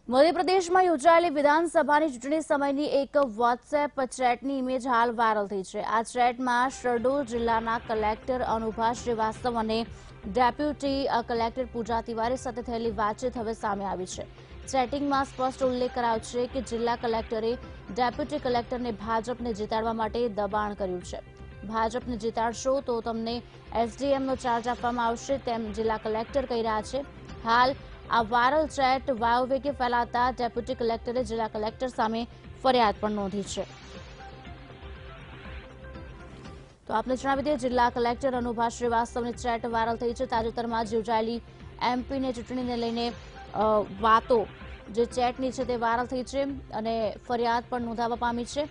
મધ્યપ્રદેશમાં યોજાયેલી વિધાનસભાની ચૂંટણી સમયની એક વોટ્સએપ ચેટની ઇમેજ હાલ વાયરલ થઈ છે। આ ચેટમાં શરડોલ જિલ્લાના કલેક્ટર અનુભા શ્રીવાસ્તવ અને ડેપ્યુટી કલેક્ટર પૂજા તિવારી સાથે થયેલી વાતચીત હવે સામે આવી છે। ચેટિંગમાં સ્પષ્ટ ઉલ્લેખ કરાયો છે કે જિલ્લા કલેક્ટરે ડેપ્યુટી કલેક્ટરને ભાજપને જીતાડવા માટે દબાણ કર્યું છે। ભાજપને જીતાડશો તો તમને એસડીએમનો ચાર્જ આપવામાં આવશે તેમ જિલ્લા કલેક્ટર કહી રહ્યા છે। હાલ આ વાયરલ ચેટ વાયુવેગે ફેલાતા ડેપ્યુટી કલેક્ટરે જિલ્લા કલેક્ટર સામે ફરિયાદ પણ નોંધી છે। તો આપને જણાવી દઈએ, જિલ્લા કલેક્ટર અનુભા શ્રીવાસ્તવની ચેટ વાયરલ થઈ છે। તાજેતરમાં જ યોજાયેલી એમપીની ચૂંટણીને લઈને વાતો જે ચેટની છે તે વાયરલ થઈ છે અને ફરિયાદ પણ નોંધાવા પામી છે।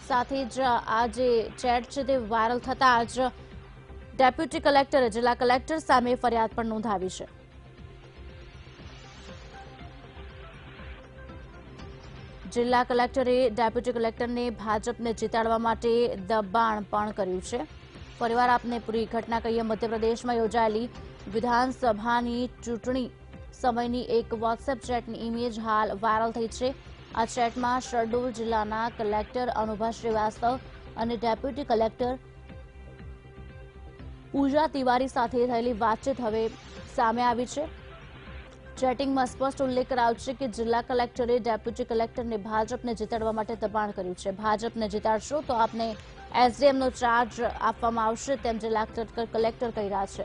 સાથે જ આ જે ચેટ છે તે વાયરલ થતાં જ ડેપ્યુટી કલેક્ટરે જિલ્લા કલેક્ટર સામે ફરિયાદ પણ નોંધાવી છે। જિલ્લા કલેક્ટરે ડેપ્યુટી કલેક્ટરને ભાજપને જીતાડવા માટે દબાણ પણ કર્યું છે। ફરીવાર આપને પૂરી ઘટના કહીએ, મધ્યપ્રદેશમાં યોજાયેલી વિધાનસભાની ચૂંટણી સમયની એક વોટ્સએપ ચેટની ઇમેજ હાલ વાયરલ થઈ છે। આ ચેટમાં શરડોલ જિલ્લાના કલેક્ટર અનુભા શ્રીવાસ્તવ અને ડેપ્યુટી કલેક્ટર પૂજા તિવારી સાથે થયેલી વાતચીત હવે સામે આવી છે। ચેટિંગમાં સ્પષ્ટ ઉલ્લેખ કરાયો છે કે જિલ્લા કલેક્ટરે ડેપ્યુટી કલેક્ટરને ભાજપને જીતાડવા માટે દબાણ કર્યું છે। ભાજપને જીતાડશો તો આપને એસડીએમનો ચાર્જ આપવામાં આવશે તેમ જિલ્લા કલેક્ટર કહી રહ્યા છે।